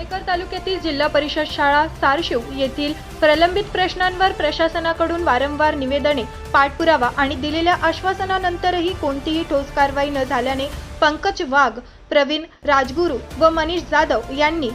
मेहकर तालुक्यातील जिल्हा परिषद शाळा सारशिव येथील प्रलंबित प्रश्नांवर प्रशासनाकडून वारंवार निवेदने, पाठपुरावा आणि दिलेल्या आश्वासनानंतरही कोणतीही ठोस कारवाई न झाल्याने पंकज वाघ, प्रवीण राजगुरू व मनीष जाधव यांनी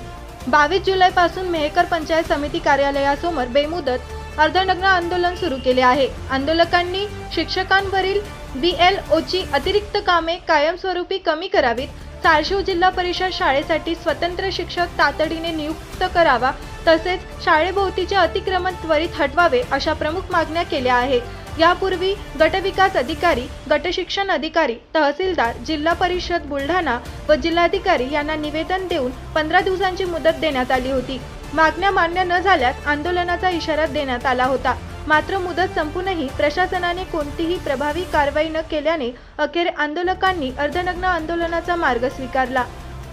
22 जुलैपासून मेहकर पंचायत समिती कार्यालयासमोर बेमुदत अर्धनग्न आंदोलन सुरू केले आहे। आंदोलकांनी शिक्षकांवरील BLOची अतिरिक्त कामे कायमस्वरूपी कमी करावीत, सारशिव जिल्हा परिषद शाळेसाठी स्वतंत्र शिक्षक तातडीने नियुक्त करावा, तसेच शाळेभोवतीचे अतिक्रमण त्वरित हटवावे अशा प्रमुख मागण्या केल्या आहेत। यापूर्वी गटविकास अधिकारी, गटशिक्षण अधिकारी, तहसीलदार, जिल्हा परिषद बुलढाणा व जिल्हाधिकारी यांना निवेदन देऊन 15 दिवसांची मुदत देण्यात आली होती। मागण्या मान्य न झाल्यास आंदोलनाचा इशारा देण्यात आला होता। मात्र मुदत संपूनही प्रशासनाने कोणतीही प्रभावी कारवाई न केल्याने अखेर आंदोलकांनी अर्धनग्न आंदोलनाचा मार्ग स्वीकारला।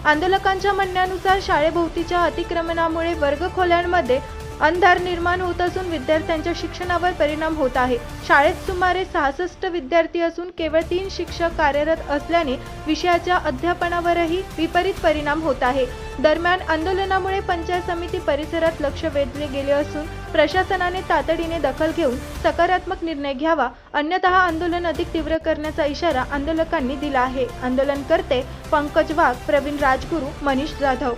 आंदोलकांच्या म्हणण्यानुसार शाळेभोवतीच्या अतिक्रमणामुळे वर्गखोल्यांमध्ये अंधार निर्माण होत असून विद्यार्थ्यांच्या शिक्षणावर परिणाम होत आहे। शाळेत सुमारे 66 विद्यार्थी असून केवळ 3 शिक्षक कार्यरत असल्याने विषयाच्या अध्यापनावरही विपरीत परिणाम होत आहे। दरम्यान आंदोलनामुळे पंचायत समिती परिसरात लक्ष वेधले गेले असून प्रशासनाने तातडीने दखल घेऊन सकारात्मक निर्णय घ्यावा, अन्यथा आंदोलन अधिक तीव्र करण्याचा इशारा आंदोलकांनी दिला आहे। आंदोलनकर्ते पंकज वाघ, प्रवीण राजगुरू, मनीष जाधव।